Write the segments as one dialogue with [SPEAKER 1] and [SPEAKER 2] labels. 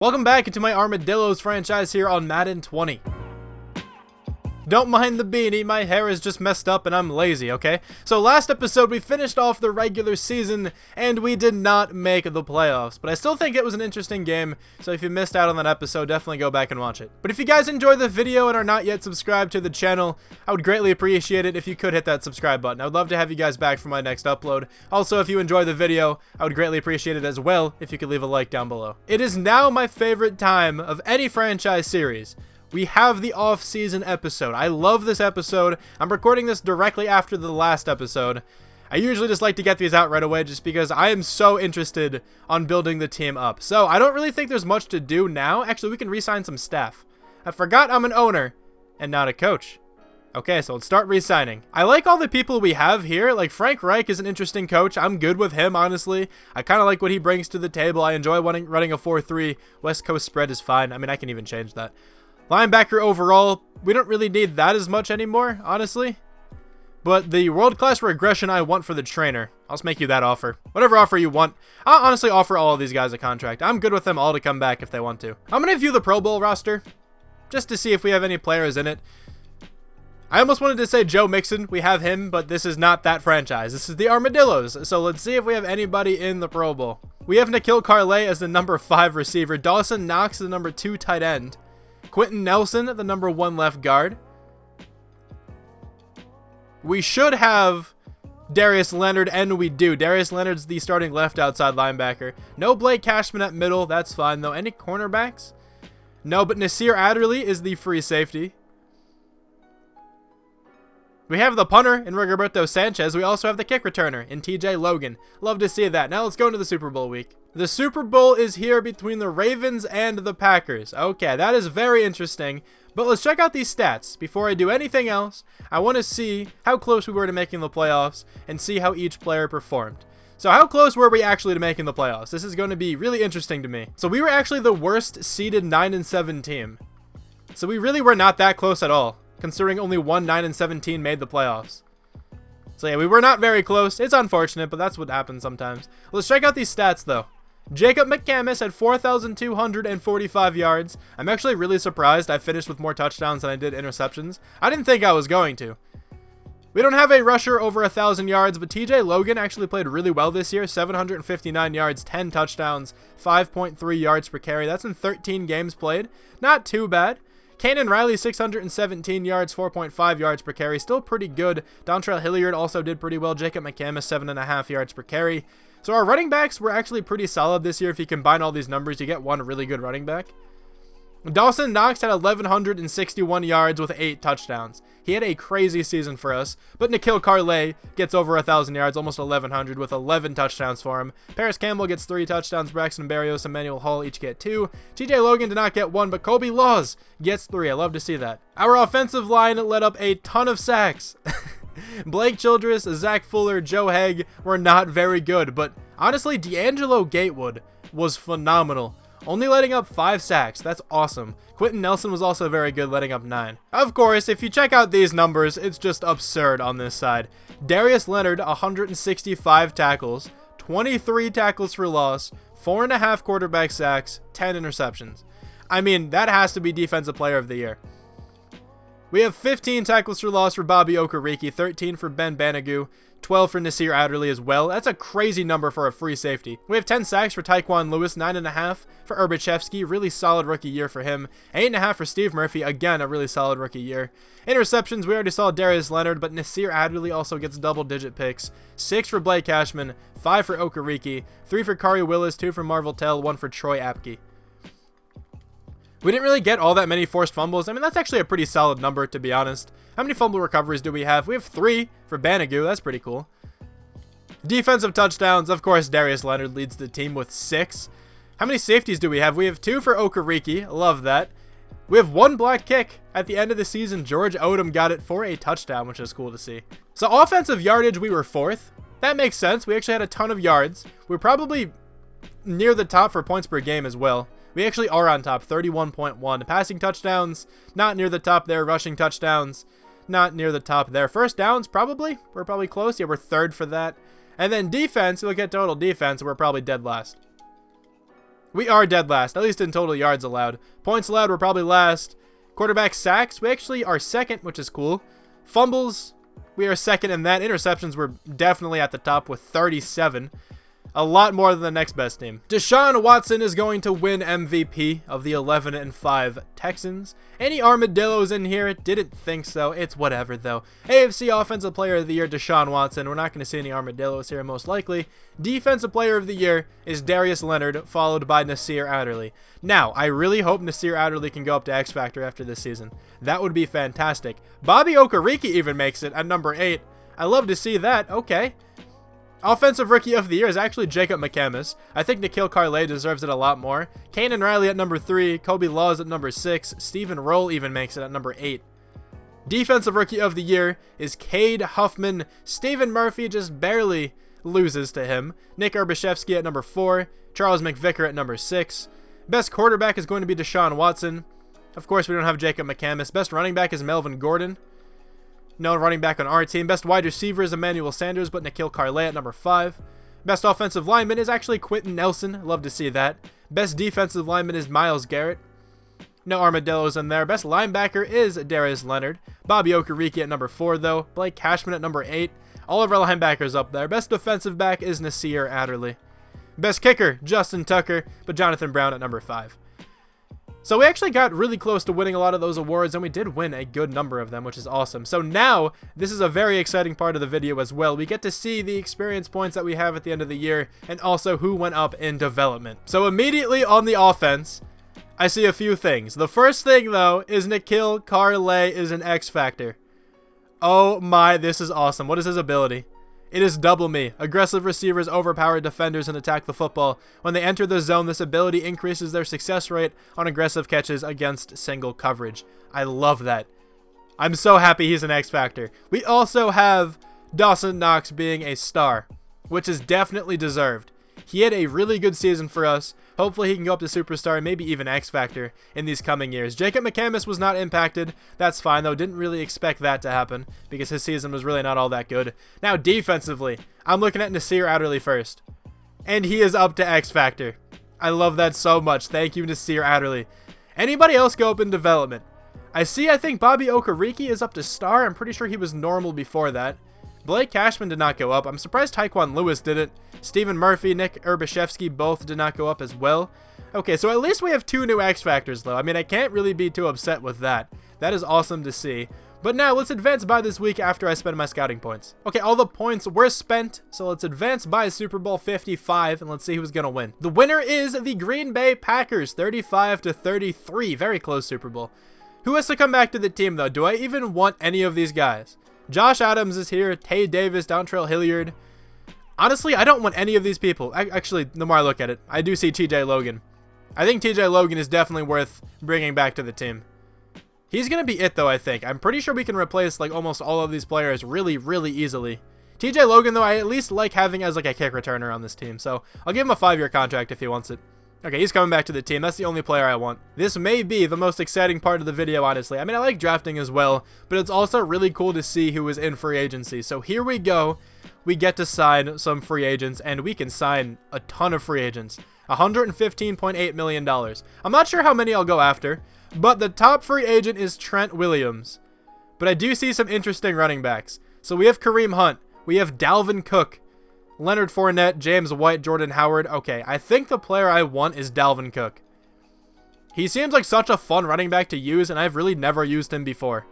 [SPEAKER 1] Welcome back into my Armadillos franchise here on Madden 20. Don't mind the beanie, my hair is just messed up and I'm lazy, okay? So last episode we finished off the regular season and we did not make the playoffs, but I still think it was an interesting game, so if you missed out on that episode, definitely go back and watch it. But if you guys enjoyed the video and are not yet subscribed to the channel, I would greatly appreciate it if you could hit that subscribe button. I would love to have you guys back for my next upload. Also, if you enjoyed the video, I would greatly appreciate it as well if you could leave a like down below. It is now my favorite time of any franchise series. We have the off-season episode. I love this episode. I'm recording this directly after the last episode. I usually just like to get these out right away just because I am so interested on building the team up. So I don't really think there's much to do now. Actually, we can re-sign some staff. I forgot I'm an owner and not a coach. Okay, so let's start re-signing. I like all the people we have here. Like Frank Reich is an interesting coach. I'm good with him, honestly. I kind of like what he brings to the table. I enjoy running a 4-3. West Coast spread is fine. I mean, I can even change that. Linebacker overall, we don't really need that as much anymore, honestly. But the world-class regression I want for the trainer, I'll just make you that offer. Whatever offer you want. I'll honestly offer all of these guys a contract. I'm good with them all to come back if they want to. I'm going to view the Pro Bowl roster, just to see if we have any players in it. I almost wanted to say Joe Mixon. We have him, but this is not that franchise. This is the Armadillos. So let's see if we have anybody in the Pro Bowl. We have N'Keal Carlay as the number 5 receiver. Dawson Knox, the number 2 tight end. Quentin Nelson, the number 1 left guard. We should have Darius Leonard, and we do. Darius Leonard's the starting left outside linebacker. No Blake Cashman at middle. That's fine, though. Any cornerbacks? No, but Nasir Adderley is the free safety. We have the punter in Rigoberto Sanchez. We also have the kick returner in TJ Logan. Love to see that. Now let's go into the Super Bowl week. The Super Bowl is here between the Ravens and the Packers. Okay, that is very interesting. But let's check out these stats. Before I do anything else, I want to see how close we were to making the playoffs and see how each player performed. So how close were we actually to making the playoffs? This is going to be really interesting to me. So we were actually the worst seeded 9-7 team. So we really were not that close at all, considering only one 9-17 made the playoffs. So yeah, we were not very close. It's unfortunate, but that's what happens sometimes. Let's check out these stats though. Jacob McCamus had 4,245 yards. I'm actually really surprised I finished with more touchdowns than I did interceptions. I didn't think I was going to. We don't have a rusher over 1,000 yards, but TJ Logan actually played really well this year. 759 yards, 10 touchdowns, 5.3 yards per carry. That's in 13 games played. Not too bad. Kanan Riley, 617 yards, 4.5 yards per carry. Still pretty good. Dontrell Hilliard also did pretty well. Jacob McCamus, 7.5 yards per carry. So our running backs were actually pretty solid this year. If you combine all these numbers, you get one really good running back. Dawson Knox had 1,161 yards with 8 touchdowns. He had a crazy season for us, but N'Keal Carlay gets over 1,000 yards, almost 1,100 with 11 touchdowns for him. Paris Campbell gets 3 touchdowns. Braxton Berrios and Manuel Hall each get 2. TJ Logan did not get 1, but Kobe Laws gets 3. I love to see that. Our offensive line led up a ton of sacks. Blake Childress, Zach Fuller, Joe Haig were not very good, but honestly, D'Angelo Gatewood was phenomenal. Only letting up 5 sacks. That's awesome. Quentin Nelson was also very good, letting up 9. Of course, if you check out these numbers, it's just absurd on this side. Darius Leonard, 165 tackles, 23 tackles for loss, 4.5 quarterback sacks, 10 interceptions. I mean, that has to be Defensive Player of the Year. We have 15 tackles for loss for Bobby Okereke, 13 for Ben Banagoo, 12 for Nasir Adderley as well. That's a crazy number for a free safety. We have 10 sacks for Tyquan Lewis, 9.5 for Urbachevsky, really solid rookie year for him. 8.5 for Steve Murphy, again, a really solid rookie year. Interceptions, we already saw Darius Leonard, but Nasir Adderley also gets double-digit picks. 6 for Blake Cashman, 5 for Okereke, 3 for Kari Willis, 2 for Marvel Tell, 1 for Troy Apke. We didn't really get all that many forced fumbles. I mean, that's actually a pretty solid number, to be honest. How many fumble recoveries do we have? We have 3 for Banagoo. That's pretty cool. Defensive touchdowns. Of course, Darius Leonard leads the team with 6. How many safeties do we have? We have 2 for Okereke. Love that. We have 1 blocked kick. At the end of the season, George Odom got it for a touchdown, which is cool to see. So offensive yardage, we were 4th. That makes sense. We actually had a ton of yards. We're probably near the top for points per game as well. We actually are on top, 31.1. Passing touchdowns, not near the top there. Rushing touchdowns, not near the top there. First downs, probably. We're probably close. Yeah, we're 3rd for that. And then defense, look at total defense, we're probably dead last. We are dead last, at least in total yards allowed. Points allowed, we're probably last. Quarterback sacks, we actually are second, which is cool. Fumbles, we are second in that. Interceptions, we're definitely at the top with 37. A lot more than the next best team. Deshaun Watson is going to win MVP of the 11-5 Texans. Any armadillos in here? Didn't think so. It's whatever, though. AFC Offensive Player of the Year, Deshaun Watson. We're not going to see any armadillos here, most likely. Defensive Player of the Year is Darius Leonard, followed by Nasir Adderley. Now, I really hope Nasir Adderley can go up to X Factor after this season. That would be fantastic. Bobby Okereke even makes it at number 8. I love to see that. Okay. Offensive Rookie of the Year is actually Jacob McCamus. I think N'Keal Carlay deserves it a lot more. Kanan Riley at number 3. Kobe Laws at number 6. Stephen Roll even makes it at number 8. Defensive Rookie of the Year is Cade Huffman. Stephen Murphy just barely loses to him. Nick Urbashevsky at number 4. Charles McVicker at number 6. Best quarterback is going to be Deshaun Watson. Of course, we don't have Jacob McCamus. Best running back is Melvin Gordon. No running back on our team. Best wide receiver is Emmanuel Sanders, but N'Keal Carlay at number 5. Best offensive lineman is actually Quentin Nelson. Love to see that. Best defensive lineman is Myles Garrett. No armadillos in there. Best linebacker is Darius Leonard. Bobby Okereke at number 4, though. Blake Cashman at number 8. All of our linebackers up there. Best defensive back is Nasir Adderley. Best kicker, Justin Tucker, but Jonathan Brown at number 5. So we actually got really close to winning a lot of those awards, and we did win a good number of them, which is awesome. So now, this is a very exciting part of the video as well. We get to see the experience points that we have at the end of the year, and also who went up in development. So immediately on the offense, I see a few things. The first thing, though, is N'Keal Carlay is an X Factor. Oh my, this is awesome. What is his ability? It is double me. Aggressive receivers overpower defenders and attack the football. When they enter the zone, this ability increases their success rate on aggressive catches against single coverage. I love that. I'm so happy he's an X Factor. We also have Dawson Knox being a star, which is definitely deserved. He had a really good season for us. Hopefully he can go up to Superstar and maybe even X Factor in these coming years. Jacob McCamus was not impacted. That's fine, though. Didn't really expect that to happen because his season was really not all that good. Now, defensively, I'm looking at Nasir Adderley first. And he is up to X Factor. I love that so much. Thank you, Nasir Adderley. Anybody else go up in development? I think Bobby Okereke is up to Star. I'm pretty sure he was normal before that. Blake Cashman did not go up. I'm surprised Tyquan Lewis didn't. Stephen Murphy, Nick Urbashevsky both did not go up as well. Okay, so at least we have 2 new X Factors, though. I mean, I can't really be too upset with that. That is awesome to see. But now, let's advance by this week after I spend my scouting points. Okay, all the points were spent, so let's advance by Super Bowl 55, and let's see who's going to win. The winner is the Green Bay Packers, 35-33. Very close Super Bowl. Who has to come back to the team, though? Do I even want any of these guys? Josh Adams is here, Tay Davis, Dontrell Hilliard. Honestly, I don't want any of these people. Actually, the more I look at it, I do see TJ Logan. I think TJ Logan is definitely worth bringing back to the team. He's going to be it, though, I think. I'm pretty sure we can replace, like, almost all of these players really, really easily. TJ Logan, though, I at least like having as, like, a kick returner on this team. So, I'll give him a 5-year contract if he wants it. Okay, he's coming back to the team. That's the only player I want. This may be the most exciting part of the video, honestly. I mean, I like drafting as well, but it's also really cool to see who is in free agency. So here we go. We get to sign some free agents, and we can sign a ton of free agents. $115.8 million. I'm not sure how many I'll go after, but the top free agent is Trent Williams. But I do see some interesting running backs. So we have Kareem Hunt. We have Dalvin Cook. Leonard Fournette, James White, Jordan Howard. Okay, I think the player I want is Dalvin Cook. He seems like such a fun running back to use, and I've really never used him before.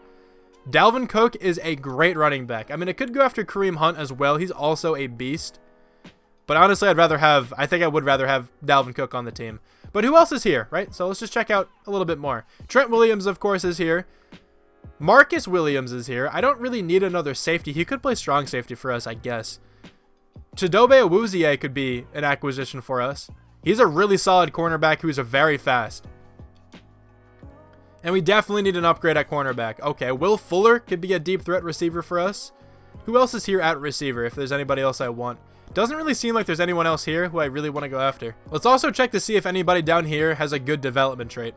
[SPEAKER 1] Dalvin Cook is a great running back. I mean, it could go after Kareem Hunt as well. He's also a beast. But honestly, I think I would rather have Dalvin Cook on the team. But who else is here, right? So let's just check out a little bit more. Trent Williams, of course, is here. Marcus Williams is here. I don't really need another safety. He could play strong safety for us, I guess. Chidobe Awuzie could be an acquisition for us. He's a really solid cornerback who's very fast. And we definitely need an upgrade at cornerback. Okay, Will Fuller could be a deep threat receiver for us. Who else is here at receiver if there's anybody else I want? Doesn't really seem like there's anyone else here who I really want to go after. Let's also check to see if anybody down here has a good development trait.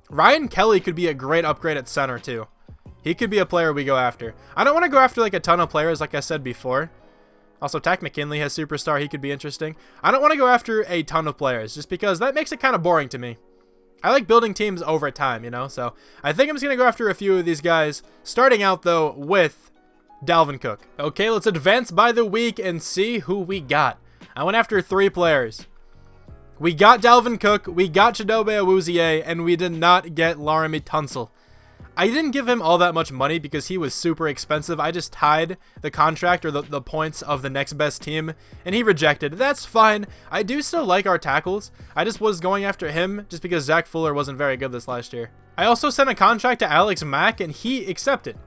[SPEAKER 1] Ryan Kelly could be a great upgrade at center too. He could be a player we go after. I don't want to go after like a ton of players like I said before. Also, Tack McKinley has superstar. He could be interesting. I don't want to go after a ton of players just because that makes it kind of boring to me. I like building teams over time, you know? So I think I'm just going to go after a few of these guys. Starting out, though, with Dalvin Cook. Okay, let's advance by the week and see who we got. I went after 3 players. We got Dalvin Cook, we got Chidobe Awuzie, and we did not get Laramie Tunsil. I didn't give him all that much money because he was super expensive. I just tied the contract or the points of the next best team, and he rejected. That's fine. I do still like our tackles. I just was going after him just because Zach Fuller wasn't very good this last year. I also sent a contract to Alex Mack, and he accepted.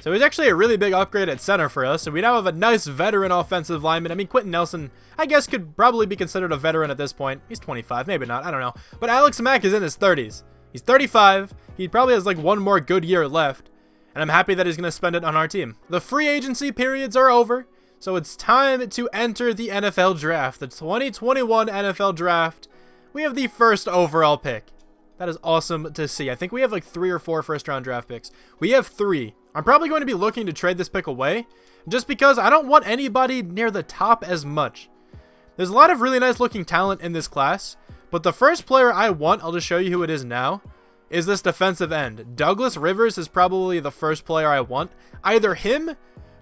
[SPEAKER 1] So he's actually a really big upgrade at center for us, and we now have a nice veteran offensive lineman. I mean, Quentin Nelson, I guess, could probably be considered a veteran at this point. He's 25, maybe not, I don't know. But Alex Mack is in his 30s. He's 35. He probably has like one more good year left, and I'm happy that he's going to spend it on our team. The free agency periods are over, so it's time to enter the NFL draft, the 2021 NFL draft. We have the first overall pick. That is awesome to see. I think we have like 3 or 4 first-round draft picks. We have 3. I'm probably going to be looking to trade this pick away, just because I don't want anybody near the top as much. There's a lot of really nice-looking talent in this class, but the first player I want, I'll just show you who it is now, is this defensive end. Douglas Rivers is probably the first player I want. Either him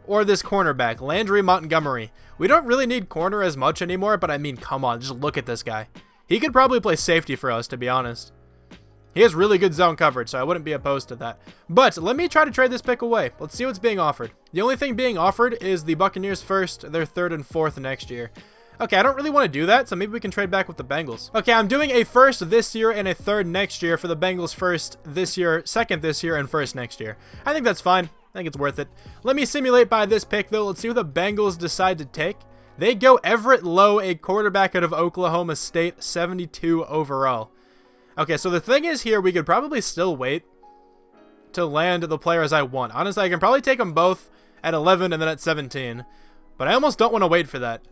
[SPEAKER 1] or this cornerback, Landry Montgomery. We don't really need corner as much anymore, but I mean, come on, just look at this guy. He could probably play safety for us, to be honest. He has really good zone coverage, so I wouldn't be opposed to that. But let me try to trade this pick away. Let's see what's being offered. The only thing being offered is the Buccaneers first, their 3rd and 4th next year. Okay, I don't really want to do that, so maybe we can trade back with the Bengals. Okay, I'm doing a 1st this year and a 3rd next year for the Bengals 1st this year, 2nd this year, and 1st next year. I think that's fine. I think it's worth it. Let me simulate by this pick, though. Let's see who the Bengals decide to take. They go Everett Lowe, a quarterback out of Oklahoma State, 72 overall. Okay, so the thing is here, we could probably still wait to land the players I want. Honestly, I can probably take them both at 11 and then at 17, but I almost don't want to wait for that.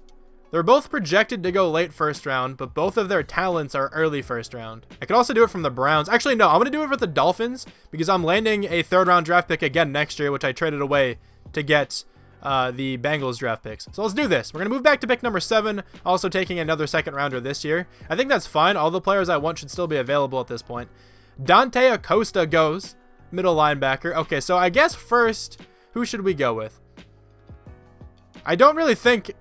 [SPEAKER 1] They're both projected to go late 1st round, but both of their talents are early 1st round. I could also do it from the Browns. Actually, no, I'm going to do it with the Dolphins because I'm landing a 3rd round draft pick again next year, which I traded away to get the Bengals draft picks. So let's do this. We're going to move back to pick number 7, also taking another 2nd rounder this year. I think that's fine. All the players I want should still be available at this point. Dante Acosta goes, middle linebacker. Okay, so I guess first, who should we go with? I don't really think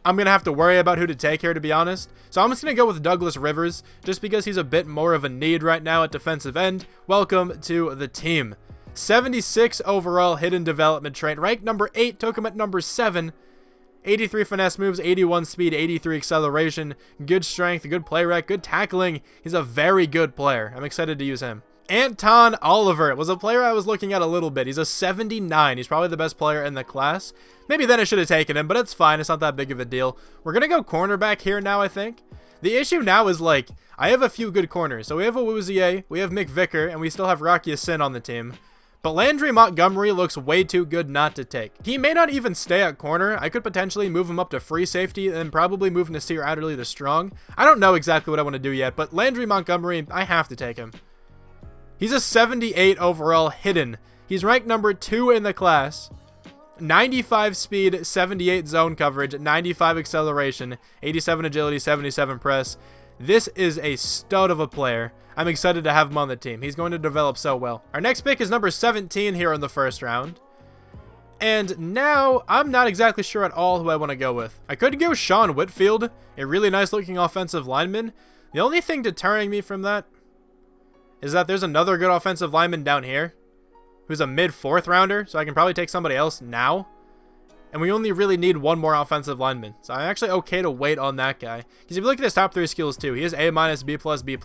[SPEAKER 1] I'm going to have to worry about who to take here, to be honest. So I'm just going to go with Douglas Rivers, just because he's a bit more of a need right now at defensive end. Welcome to the team. 76 overall hidden development trait. Ranked number 8, took him at number 7. 83 finesse moves, 81 speed, 83 acceleration, good strength, good play rec, good tackling. He's a very good player. I'm excited to use him. Anton Oliver was a player I was looking at a little bit. He's a 79. He's probably the best player in the class. Maybe then I should have taken him, but it's fine. It's not that big of a deal. We're going to go cornerback here now, I think. The issue now is, like, I have a few good corners. So we have Awuzie, we have McVicker, and we still have Rocky Sin on the team. But Landry Montgomery looks way too good not to take. He may not even stay at corner. I could potentially move him up to free safety and probably move Nasir Adderley the strong. I don't know exactly what I want to do yet, but Landry Montgomery, I have to take him. He's a 78 overall hidden. He's ranked number 2 in the class. 95 speed, 78 zone coverage, 95 acceleration, 87 agility, 77 press. This is a stud of a player. I'm excited to have him on the team. He's going to develop so well. Our next pick is number 17 here in the 1st round. And now, I'm not exactly sure at all who I want to go with. I could go Sean Whitfield, a really nice looking offensive lineman. The only thing deterring me from that is that there's another good offensive lineman down here who's a mid 4th rounder, so I can probably take somebody else now. And we only really need one more offensive lineman. So I'm actually okay to wait on that guy. Because if you look at his top 3 skills too, he is A-, B+, B+,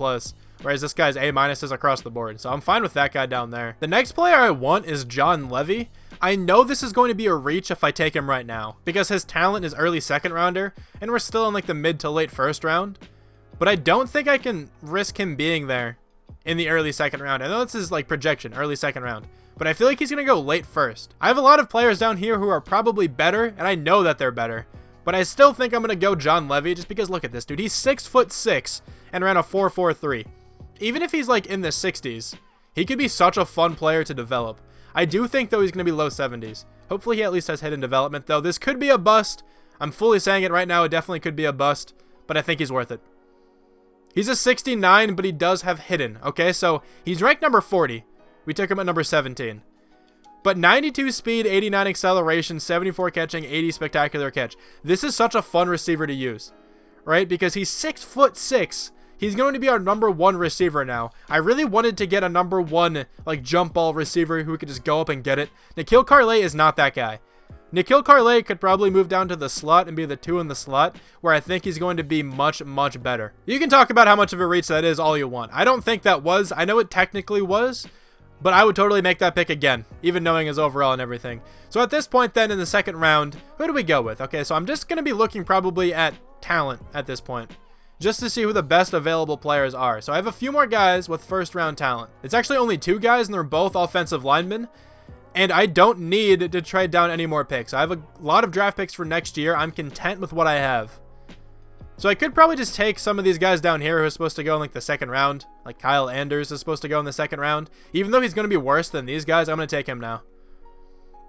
[SPEAKER 1] whereas this guy's A- is across the board. So I'm fine with that guy down there. The next player I want is John Levy. I know this is going to be a reach if I take him right now, because his talent is early 2nd rounder, and we're still in like the mid to late 1st round. But I don't think I can risk him being there in the early 2nd round. I know this is like projection, early 2nd round. But I feel like he's going to go late 1st. I have a lot of players down here who are probably better, and I know that they're better. But I still think I'm going to go John Levy, just because look at this dude. He's 6'6" and ran a 4.43. Even if he's like in the 60s, he could be such a fun player to develop. I do think though he's going to be low 70s. Hopefully he at least has hidden development though. This could be a bust. I'm fully saying it right now. It definitely could be a bust, but I think he's worth it. He's a 69, but he does have hidden. Okay, so he's ranked number 40. We took him at number 17. But 92 speed, 89 acceleration, 74 catching, 80 spectacular catch. This is such a fun receiver to use, right? Because he's 6'6". He's going to be our number 1 receiver now. I really wanted to get a number 1 like jump ball receiver who could just go up and get it. N'Keal Carlay is not that guy. N'Keal Carlay could probably move down to the slot and be the 2 in the slot, where I think he's going to be much, much better. You can talk about how much of a reach that is all you want. I don't think that was. I know it technically was, but I would totally make that pick again, even knowing his overall and everything. So at this point then in the second round, who do we go with? Okay, so I'm just going to be looking probably at talent at this point, just to see who the best available players are. So I have a few more guys with first round talent. It's actually only 2 guys, and they're both offensive linemen. And I don't need to trade down any more picks. I have a lot of draft picks for next year. I'm content with what I have. So I could probably just take some of these guys down here who are supposed to go in like the second round. Like Kyle Anders is supposed to go in the second round. Even though he's going to be worse than these guys, I'm going to take him now.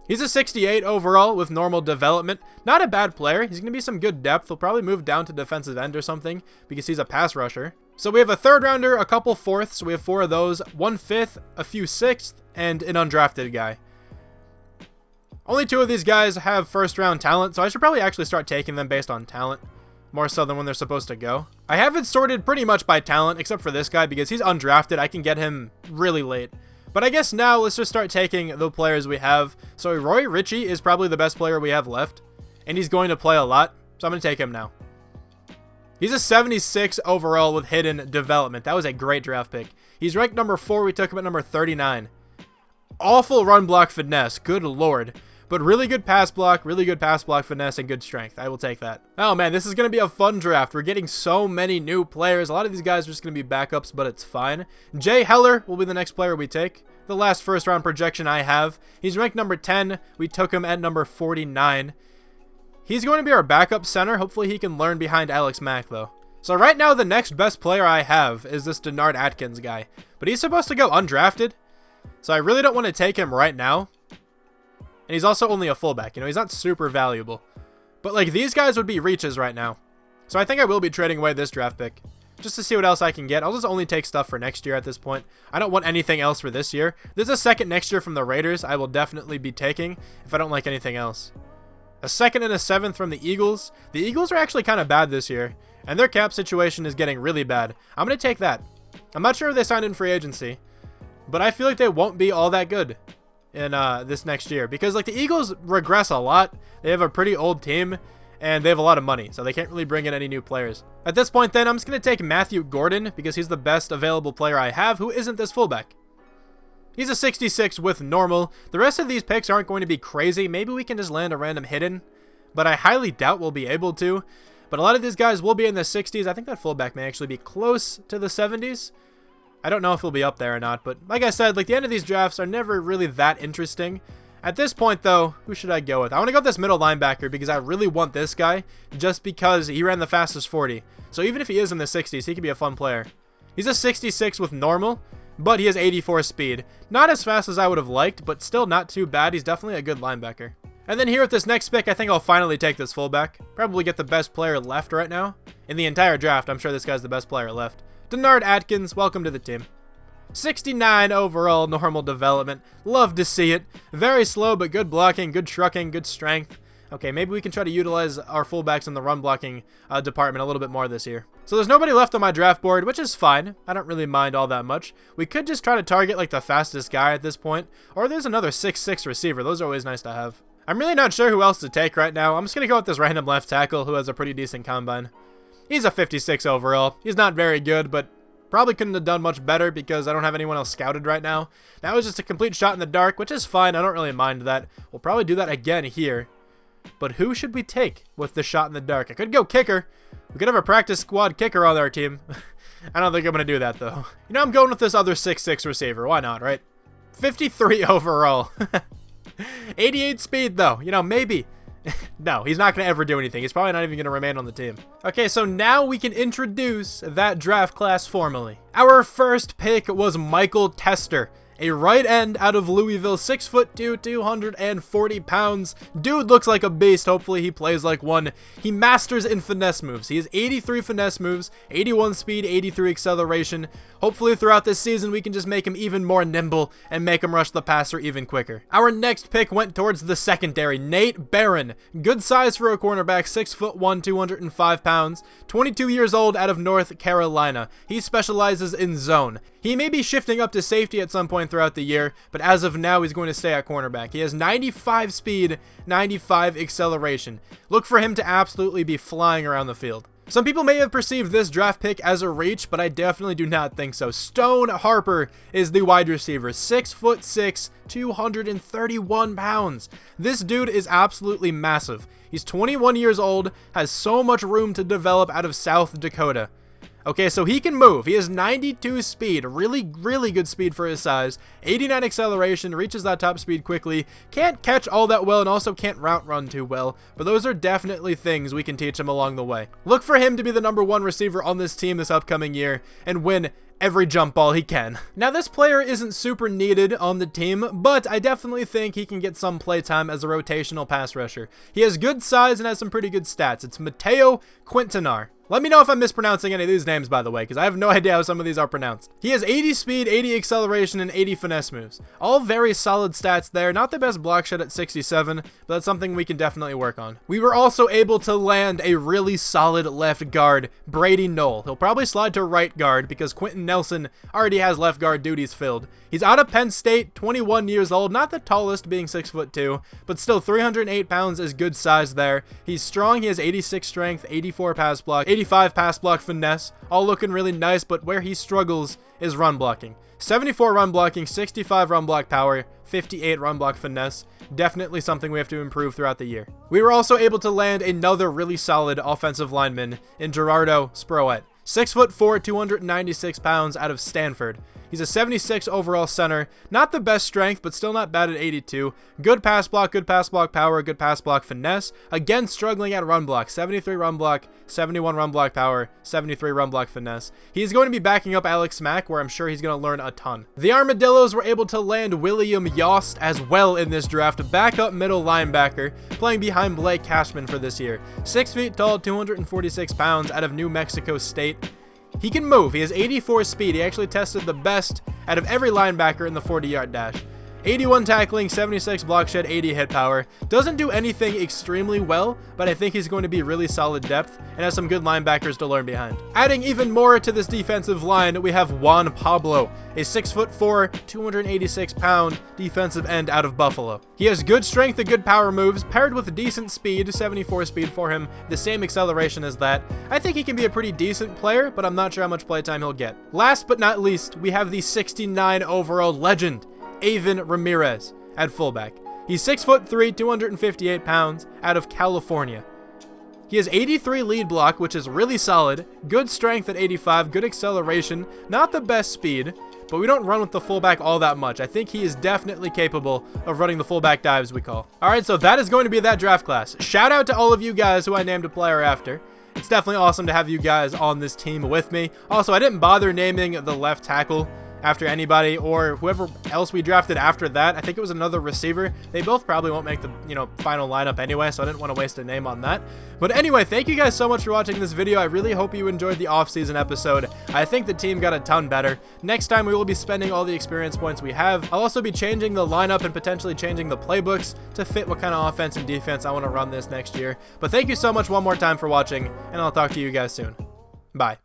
[SPEAKER 1] He's a 68 overall with normal development. Not a bad player. He's going to be some good depth. He'll probably move down to defensive end or something because he's a pass rusher. So we have a third rounder, a couple fourths. We have 4 of those, 1 fifth, a few sixth, and an undrafted guy. Only 2 of these guys have first round talent, so I should probably actually start taking them based on talent, more so than when they're supposed to go. I have it sorted pretty much by talent, except for this guy, because he's undrafted. I can get him really late. But I guess now let's just start taking the players we have. So Roy Ritchie is probably the best player we have left, and he's going to play a lot, so I'm going to take him now. He's a 76 overall with hidden development. That was a great draft pick. He's ranked number 4. We took him at number 39. Awful run block finesse. Good lord. But really good pass block finesse, and good strength. I will take that. Oh man, this is going to be a fun draft. We're getting so many new players. A lot of these guys are just going to be backups, but it's fine. Jay Heller will be the next player we take. The last first round projection I have. He's ranked number 10. We took him at number 49. He's going to be our backup center. Hopefully he can learn behind Alex Mack though. So right now the next best player I have is this Denard Atkins guy. But he's supposed to go undrafted. So I really don't want to take him right now. And he's also only a fullback. You know, he's not super valuable. But, like, these guys would be reaches right now. So I think I will be trading away this draft pick, just to see what else I can get. I'll just only take stuff for next year at this point. I don't want anything else for this year. There's a second next year from the Raiders I will definitely be taking if I don't like anything else. A second and a 7th from the Eagles. The Eagles are actually kind of bad this year, and their cap situation is getting really bad. I'm going to take that. I'm not sure if they signed in free agency, but I feel like they won't be all that good in this next year, because like the Eagles regress a lot. They have a pretty old team and they have a lot of money, so they can't really bring in any new players. At this point then, I'm just going to take Matthew Gordon because he's the best available player I have who isn't this fullback. He's a 66 with normal. The rest of these picks aren't going to be crazy. Maybe we can just land a random hidden, but I highly doubt we'll be able to. But a lot of these guys will be in the 60s. I think that fullback may actually be close to the 70s. I don't know if he'll be up there or not, but like I said, like the end of these drafts are never really that interesting. At this point, though, who should I go with? I want to go with this middle linebacker because I really want this guy just because he ran the fastest 40. So even if he is in the 60s, he could be a fun player. He's a 66 with normal, but he has 84 speed. Not as fast as I would have liked, but still not too bad. He's definitely a good linebacker. And then here with this next pick, I think I'll finally take this fullback. Probably get the best player left right now. In the entire draft, I'm sure this guy's the best player left. Denard Atkins, welcome to the team. 69 overall, normal development. Love to see it. Very slow, but good blocking, good trucking, good strength. Okay, maybe we can try to utilize our fullbacks in the run blocking department a little bit more this year. So there's nobody left on my draft board, which is fine. I don't really mind all that much. We could just try to target like the fastest guy at this point, or there's another 6'6" receiver. Those are always nice to have. I'm really not sure who else to take right now. I'm just going to go with this random left tackle who has a pretty decent combine. He's a 56 overall. He's not very good, but probably couldn't have done much better because I don't have anyone else scouted right now. That was just a complete shot in the dark, which is fine. I don't really mind that. We'll probably do that again here. But who should we take with the shot in the dark? I could go kicker. We could have a practice squad kicker on our team. I don't think I'm going to do that, though. You know, I'm going with this other 6'6" receiver. Why not, right? 53 overall. 88 speed, though. You know, maybe. No, he's not going to ever do anything. He's probably not even going to remain on the team. Okay, so now we can introduce that draft class formally. Our first pick was Michael Tester, A right end out of Louisville, 6'2", 240 pounds. Dude looks like a beast. Hopefully he plays like one. He masters in finesse moves. He has 83 finesse moves, 81 speed, 83 acceleration. Hopefully throughout this season we can just make him even more nimble and make him rush the passer even quicker. Our next pick went towards the secondary, Nate Barron. Good size for a cornerback, 6'1", 205 pounds, 22 years old, out of North Carolina. He specializes in zone. He may be shifting up to safety at some point throughout the year, but as of now, he's going to stay at cornerback. He has 95 speed, 95 acceleration. Look for him to absolutely be flying around the field. Some people may have perceived this draft pick as a reach, but I definitely do not think so. Stone Harper is the wide receiver, 6'6", 231 pounds. This dude is absolutely massive. He's 21 years old, has so much room to develop out of South Dakota. Okay, so he can move. He has 92 speed, really good speed for his size, 89 acceleration, reaches that top speed quickly, can't catch all that well, and also can't route run too well, but those are definitely things we can teach him along the way. Look for him to be the #1 receiver on this team this upcoming year and win every jump ball he can. Now, this player isn't super needed on the team, but I definitely think he can get some playtime as a rotational pass rusher. He has good size and has some pretty good stats. It's Mateo Quintanar. Let me know if I'm mispronouncing any of these names, by the way, because I have no idea how some of these are pronounced. He has 80 speed, 80 acceleration, and 80 finesse moves. All very solid stats there. Not the best block shed at 67, but that's something we can definitely work on. We were also able to land a really solid left guard, Brady Knoll. He'll probably slide to right guard because Quentin Nelson already has left guard duties filled. He's out of Penn State, 21 years old, not the tallest, being 6'2", but still 308 pounds is good size there. He's strong. He has 86 strength, 84 pass block, 85 pass block finesse, all looking really nice, but where he struggles is run blocking. 74 run blocking, 65 run block power, 58 run block finesse. Definitely something we have to improve throughout the year. We were also able to land another really solid offensive lineman in GERARDO SPROET. 6'4", 296 pounds, out of Stanford. He's a 76 overall center. Not the best strength, but still not bad at 82. Good pass block power, good pass block finesse. Again, struggling at run block. 73 run block, 71 run block power, 73 run block finesse. He's going to be backing up Alex Mack, where I'm sure he's going to learn a ton. The Armadillos were able to land William Yost as well in this draft. Backup middle linebacker, playing behind Blake Cashman for this year. 6 feet tall, 246 pounds, out of New Mexico State. He can move. He has 84 speed. He actually tested the best out of every linebacker in the 40-yard dash. 81 tackling, 76 block shed, 80 hit power. Doesn't do anything extremely well, but I think he's going to be really solid depth and has some good linebackers to learn behind. Adding even more to this defensive line, we have Juan Pablo, a 6'4", 286 pound defensive end out of Buffalo. He has good strength and good power moves, paired with decent speed, 74 speed for him, the same acceleration as that. I think he can be a pretty decent player, but I'm not sure how much playtime he'll get. Last but not least, we have the 69 overall legend, Avon Ramirez at fullback. He's 6'3", 258 pounds, out of California. He has 83 lead block, which is really solid, good strength at 85, good acceleration, not the best speed, but we don't run with the fullback all that much. I think he is definitely capable of running the fullback dives we call. Alright, so that is going to be that draft class. Shout out to all of you guys who I named a player after. It's definitely awesome to have you guys on this team with me. Also, I didn't bother naming the left tackle after anybody or whoever else we drafted after that. I think it was another receiver. They both probably won't make the final lineup anyway, so I didn't want to waste a name on that. But anyway, thank you guys so much for watching this video. I really hope you enjoyed the offseason episode. I think the team got a ton better. Next time we will be spending all the experience points we have. I'll also be changing the lineup and potentially changing the playbooks to fit what kind of offense and defense I want to run this next year. But thank you so much one more time for watching, and I'll talk to you guys soon. Bye.